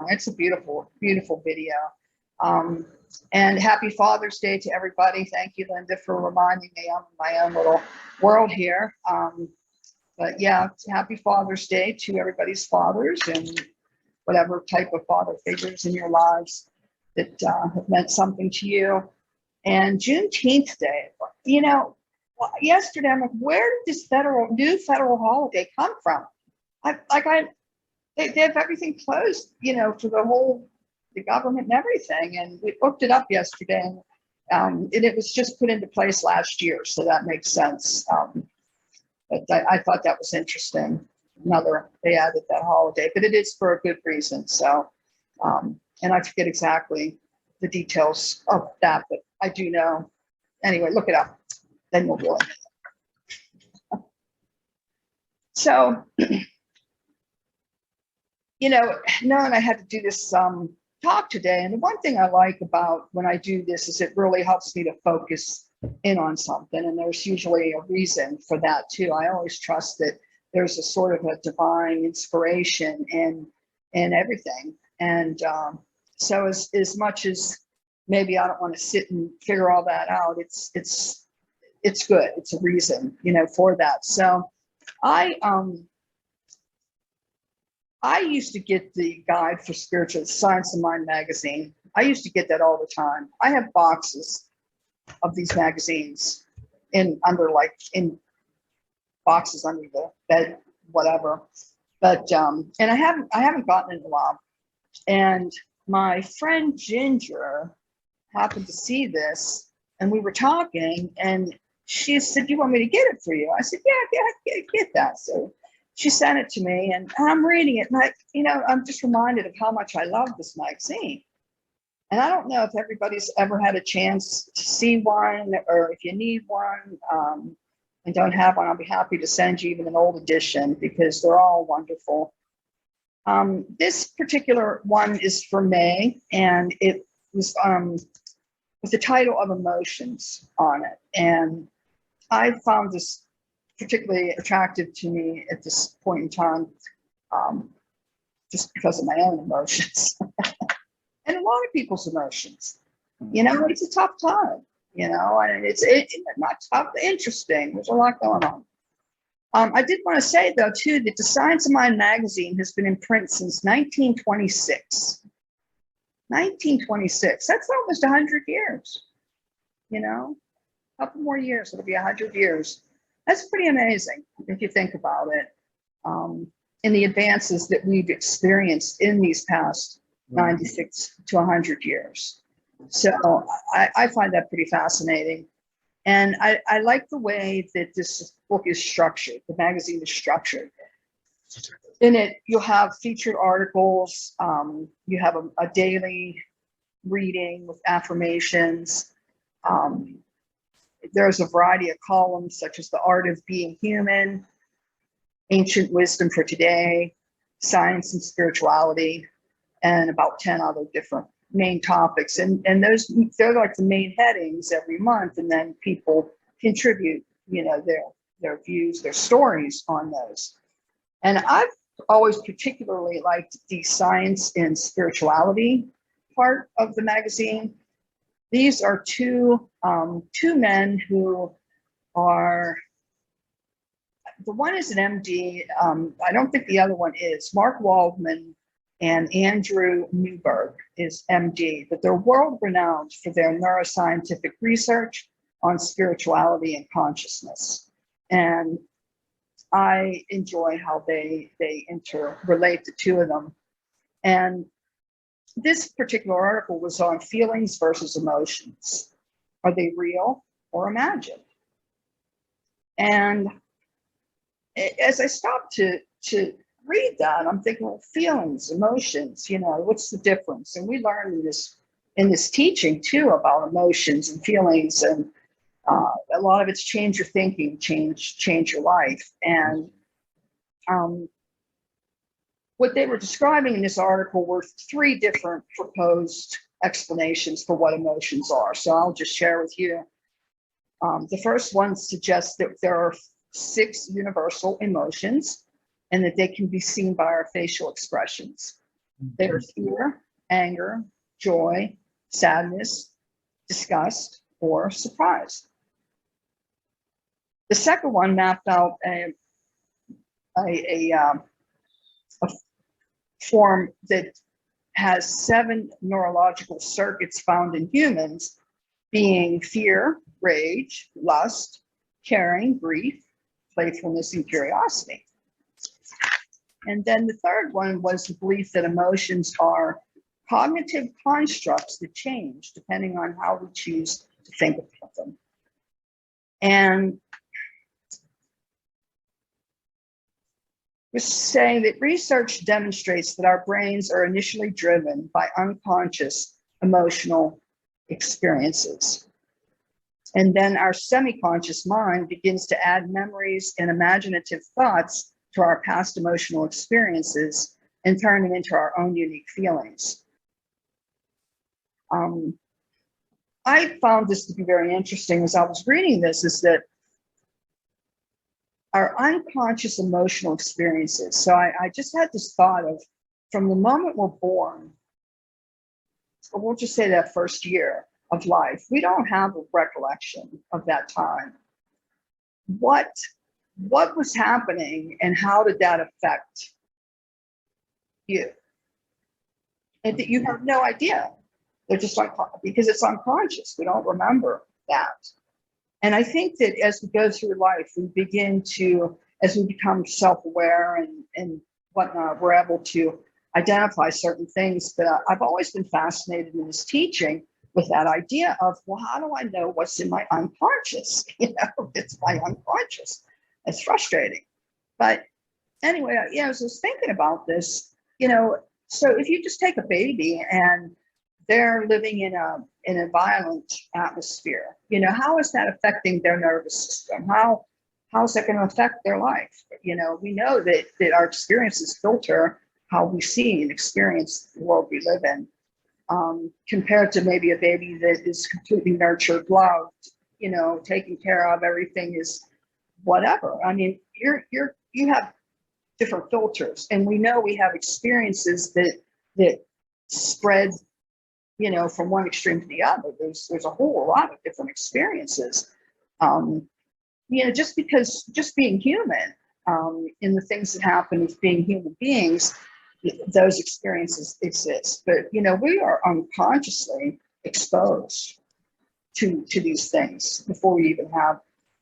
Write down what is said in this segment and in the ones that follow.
It's a beautiful, beautiful video. And happy Father's Day to everybody. Thank you, Linda, for reminding me I'm in my own little world here. But yeah, happy Father's Day to everybody's fathers and whatever type of father figures in your lives that have meant something to you. And Juneteenth Day, you know, yesterday I'm like, where did this new federal holiday come from? They have everything closed, you know, for the government and everything. And we looked it up yesterday, and it was just put into place last year, so that makes sense. But I thought that was interesting. They added that holiday, but it is for a good reason. So, and I forget exactly the details of that, but I do know. Anyway, look it up, then you'll really know. So, you know, knowing I had to do this talk today, and the one thing I like about when I do this is it really helps me to focus in on something, and there's usually a reason for that too. I always trust that there's a sort of a divine inspiration in everything, and so as much as maybe I don't want to sit and figure all that out, it's good. It's a reason, you know, for that. So I used to get the Guide for Spiritual Science of Mind magazine. I used to get that all the time. I have boxes of these magazines in boxes under the bed, whatever. But and I haven't gotten it in a while. And my friend Ginger happened to see this, and we were talking, and she said, "Do you want me to get it for you?" I said, "Yeah, get that." So she sent it to me, and I'm reading it, and I'm just reminded of how much I love this magazine. And I don't know if everybody's ever had a chance to see one, or if you need one and don't have one, I'll be happy to send you even an old edition, because they're all wonderful. This particular one is for May, and it was with the title of Emotions on it. And I found this particularly attractive to me at this point in time, just because of my own emotions and a lot of people's emotions. You know, it's a tough time, you know, and it's not tough, interesting. There's a lot going on. I did want to say, though, too, that the Science of Mind magazine has been in print since 1926. 1926. That's almost 100 years, you know, a couple more years, it'll be 100 years. That's pretty amazing if you think about it. In the advances that we've experienced in these past 96 to 100 years. So I find that pretty fascinating. And I like the way that this book is structured, the magazine is structured. In it, you'll have featured articles, you have a daily reading with affirmations. There's a variety of columns, such as The Art of Being Human, Ancient Wisdom for Today, Science and Spirituality, and about 10 other different main topics. And they're like the main headings every month, and then people contribute, you know, their views, their stories on those. And I've always particularly liked the science and spirituality part of the magazine. These are two men who are, the one is an MD. I don't think the other one is. Mark Waldman and Andrew Newberg is MD, but they're world renowned for their neuroscientific research on spirituality and consciousness. And I enjoy how they interrelate the two of them. And this particular article was on feelings versus emotions. Are they real or imagined? And as I stopped to read that, I'm thinking, well, feelings, emotions, you know, what's the difference? And we learned in this teaching too about emotions and feelings, and a lot of it's change your thinking, change your life. And what they were describing in this article were 3 different proposed explanations for what emotions are. So I'll just share with you. The first one suggests that there are 6 universal emotions, and that they can be seen by our facial expressions. They are fear, anger, joy, sadness, disgust, or surprise. The second one mapped out a form that has 7 neurological circuits found in humans, being fear, rage, lust, caring, grief, playfulness, and curiosity. And then the third one was the belief that emotions are cognitive constructs that change depending on how we choose to think about them. And we're saying that research demonstrates that our brains are initially driven by unconscious emotional experiences. And then our semi-conscious mind begins to add memories and imaginative thoughts to our past emotional experiences and turn them into our own unique feelings. I found this to be very interesting as I was reading this, is that our unconscious emotional experiences. So I just had this thought of, from the moment we're born, so we'll just say that first year of life, we don't have a recollection of that time. What was happening and how did that affect you? And that you have no idea. They're just like, because it's unconscious, we don't remember that. And I think that as we go through life, we begin to, as we become self-aware and whatnot, we're able to identify certain things. But I've always been fascinated in this teaching with that idea of, well, how do I know what's in my unconscious? You know, it's my unconscious. It's frustrating. But anyway, yeah, as I was thinking about this, you know, so if you just take a baby and they're living in a violent atmosphere, you know, how is that affecting their nervous system? How's that going to affect their life? You know, we know that our experiences filter how we see and experience the world we live in, compared to maybe a baby that is completely nurtured, loved, you know, taken care of, everything is whatever. I mean, you have different filters, and we know we have experiences that spread, you know, from one extreme to the other. There's a whole lot of different experiences. You know, just being human, in the things that happen as being human beings, those experiences exist. But, you know, we are unconsciously exposed to these things before we even have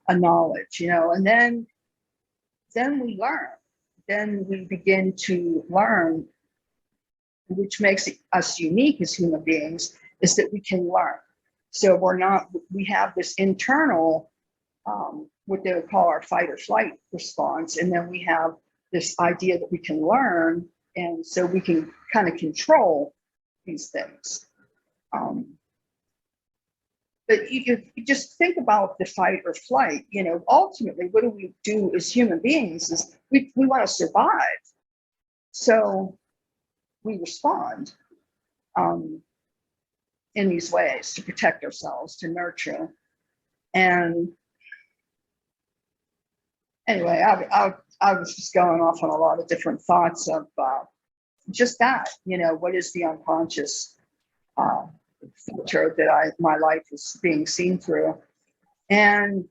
a knowledge, you know, and then we learn. Then we begin to learn, which makes us unique as human beings, is that we can learn. So we have this internal, what they would call our fight or flight response. And then we have this idea that we can learn. And so we can kind of control these things. But you just think about the fight or flight, you know, ultimately, what do we do as human beings is we want to survive. So we respond in these ways to protect ourselves, to nurture. And anyway, I was just going off on a lot of different thoughts of just that, you know, what is the unconscious filter that my life is being seen through. And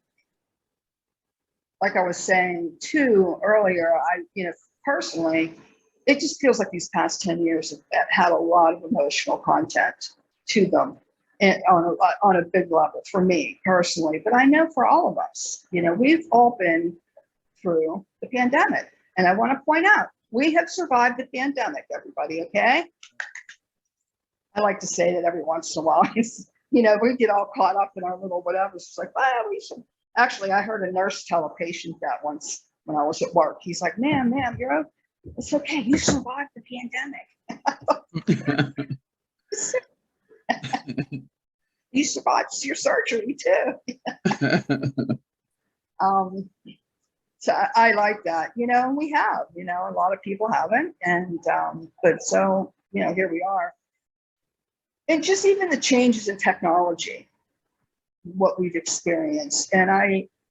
like I was saying too earlier, you know, personally, it just feels like these past 10 years have had a lot of emotional content to them, and on a big level for me personally. But I know for all of us, you know, we've all been through the pandemic. And I want to point out, we have survived the pandemic, everybody, okay? I like to say that every once in a while, you know, we get all caught up in our little whatever. It's like, well, we should. Actually, I heard a nurse tell a patient that once when I was at work. He's like, ma'am, it's okay. You survived the pandemic. You survived your surgery too. So I like that, you know, and we have, you know, a lot of people haven't. And, but so, you know, here we are. And just even the changes in technology, what we've experienced. And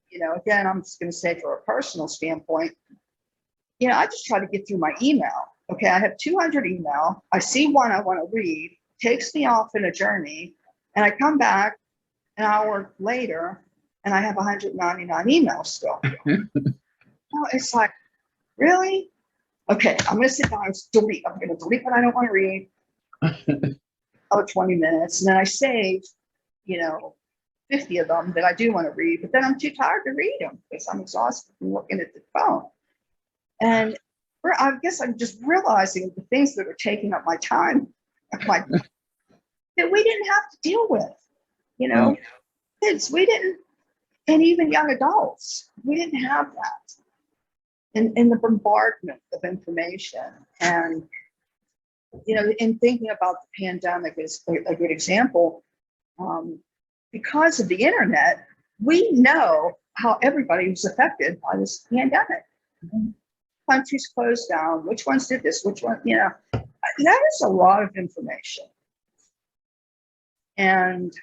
you know, again, I'm just going to say from a personal standpoint, you know, I just try to get through my email Okay, I have 200 email. I see one I want to read, takes me off in a journey, and I come back an hour later and I have 199 emails still. Oh, it's like, really? Okay, I'm going to sit down and delete. I'm going to delete what I don't want to read. Oh, 20 minutes. And then I save, 50 of them that I do want to read, but then I'm too tired to read them because I'm exhausted from looking at the phone. And I guess I'm just realizing the things that are taking up my time, that we didn't have to deal with, kids, we didn't, and even young adults, we didn't have that. In the bombardment of information. And, in thinking about the pandemic is a good example. Because of the internet, we know how everybody was affected by this pandemic. Countries closed down, which ones did this, which one, that is a lot of information. And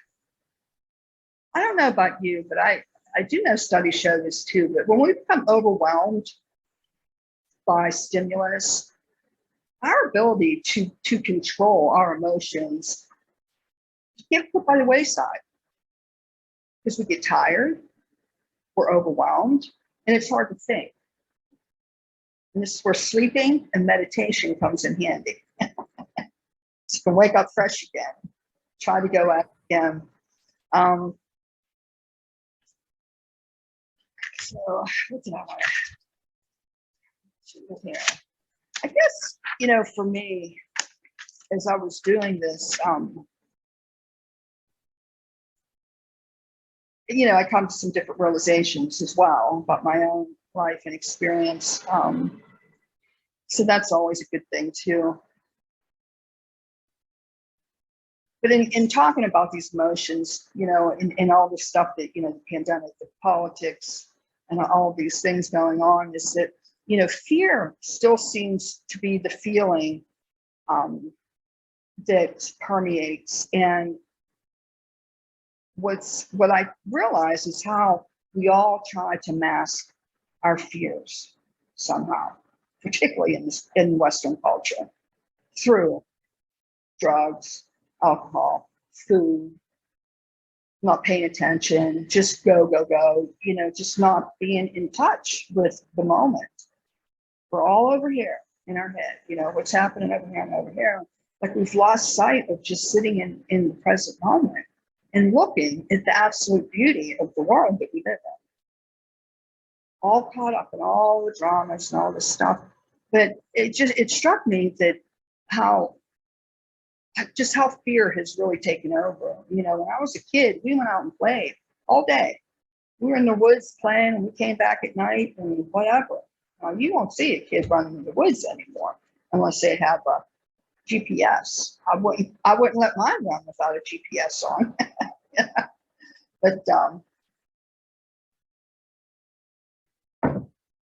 I don't know about you, but I do know studies show this too, but when we become overwhelmed by stimulus, our ability to control our emotions get put by the wayside because we get tired, we're overwhelmed, and it's hard to think. And this is where sleeping and meditation comes in handy. So you can wake up fresh again, try to go out again. So what did I want to do here? I guess, for me, as I was doing this, I come to some different realizations as well about my own life and experience. So that's always a good thing too. But in talking about these emotions, and all the stuff that, the pandemic, the politics, and all these things going on, is that, fear still seems to be the feeling that permeates. And what I realize is how we all try to mask our fears somehow, particularly in Western culture, through drugs, alcohol, food, not paying attention, just go, just not being in touch with the moment. We're all over here in our head, what's happening over here and over here. Like we've lost sight of just sitting in the present moment and looking at the absolute beauty of the world that we live in. All caught up in all the dramas and all this stuff. But it struck me that how fear has really taken over. When I was a kid, we went out and played all day. We were in the woods playing, and we came back at night and whatever. You won't see a kid running in the woods anymore unless they have a GPS. I wouldn't let mine run without a GPS on. But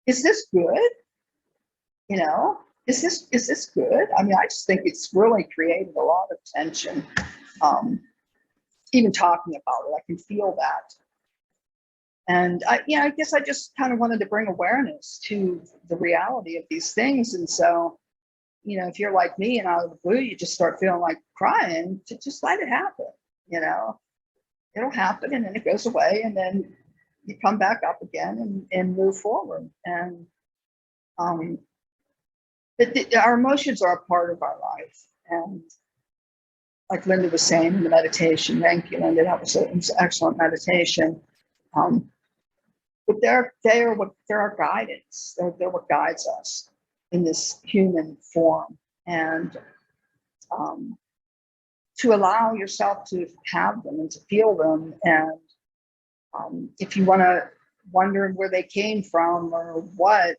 is this good? Is this good? I mean, I just think it's really created a lot of tension. Even talking about it, I can feel that. And I guess I just kind of wanted to bring awareness to the reality of these things. And so, if you're like me and out of the blue, you just start feeling like crying, to just let it happen. It'll happen and then it goes away, and then you come back up again and move forward. And our emotions are a part of our life. And like Linda was saying in the meditation, thank you, Linda, that was an excellent meditation. But they're our guidance. They're what guides us in this human form. And to allow yourself to have them and to feel them. And if you want to wonder where they came from or what,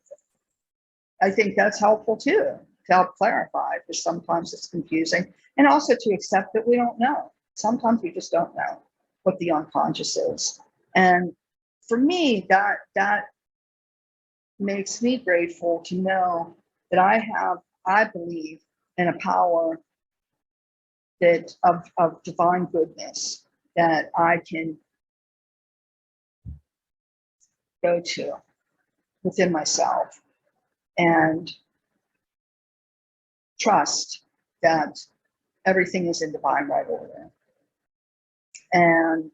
I think that's helpful too, to help clarify, because sometimes it's confusing. And also to accept that we don't know. Sometimes we just don't know what the unconscious is. And for me, that makes me grateful to know that I believe in a power that of divine goodness that I can go to within myself. And trust that everything is in divine right order. And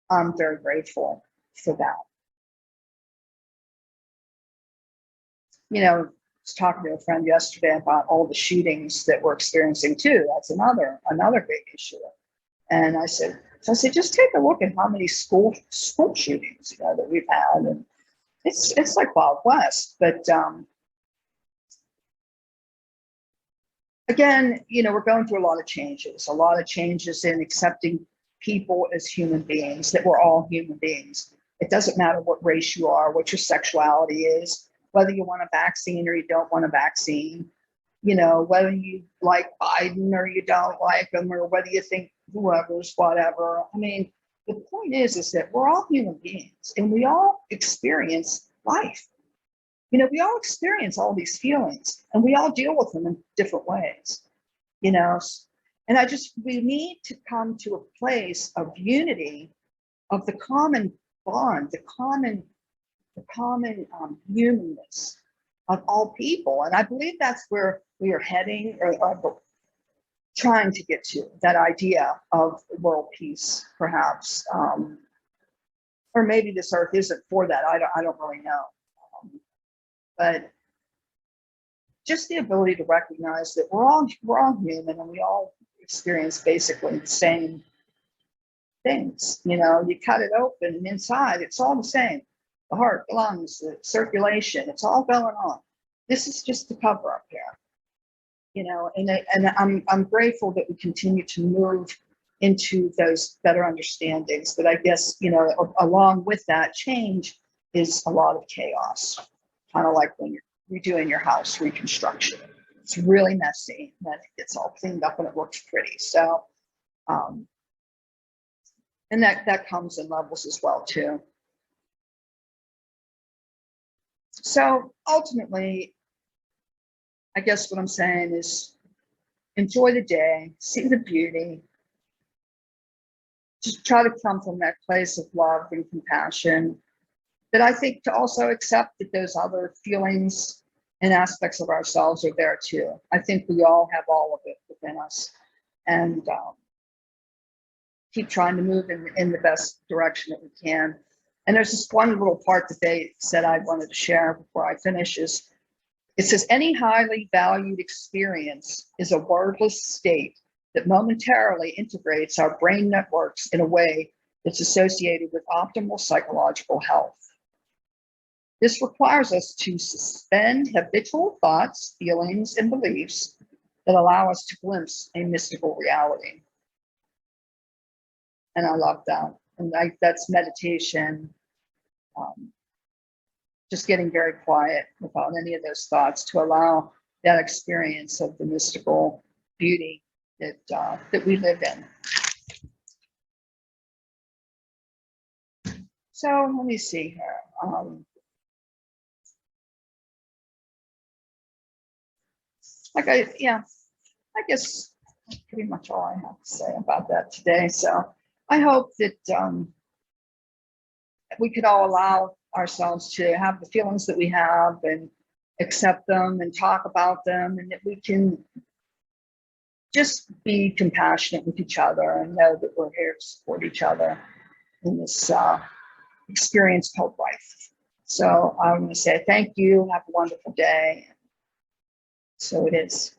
I'm very grateful for that. You know, I was talking to a friend yesterday about all the shootings that we're experiencing too. That's another big issue. And I said, just take a look at how many school shootings, you know, that we've had, and it's like Wild West. But again, you know, we're going through a lot of changes in accepting people as human beings, that we're all human beings. It doesn't matter what race you are, what your sexuality is, whether you want a vaccine or you don't want a vaccine, you know, whether you like Biden or you don't like him, or whether you think whoever's whatever. I mean, the point is that we're all human beings and we all experience life. You know, we all experience all these feelings and we all deal with them in different ways, you know. And we need to come to a place of unity, of the common bond, the common humanness of all people. And I believe that's where we are heading, or trying to get to, that idea of world peace, perhaps. Or maybe this earth isn't for that. I don't really know. But just the ability to recognize that we're all human and we all experience basically the same things. You know, you cut it open and inside, it's all the same. The heart, the lungs, the circulation, it's all going on. This is just the cover up here. You know, and I'm grateful that we continue to move into those better understandings. But I guess, you know, along with that change is a lot of chaos, kind of like when you're redoing your house reconstruction. It's really messy, and then it gets all cleaned up and it looks pretty. So, and that comes in levels as well too. So ultimately, I guess what I'm saying is enjoy the day, see the beauty, just try to come from that place of love and compassion. But I think to also accept that those other feelings and aspects of ourselves are there too. I think we all have all of it within us, and keep trying to move in the best direction that we can. And there's this one little part that they said I wanted to share before I finish. Is it says, any highly valued experience is a wordless state that momentarily integrates our brain networks in a way that's associated with optimal psychological health. This requires us to suspend habitual thoughts, feelings, and beliefs that allow us to glimpse a mystical reality. And I love that. And that's meditation, just getting very quiet without any of those thoughts to allow that experience of the mystical beauty that we live in. So let me see here. I guess that's pretty much all I have to say about that today. So I hope that we could all allow ourselves to have the feelings that we have and accept them and talk about them, and that we can just be compassionate with each other and know that we're here to support each other in this experience called life. So I'm going to say thank you. Have a wonderful day. So it is.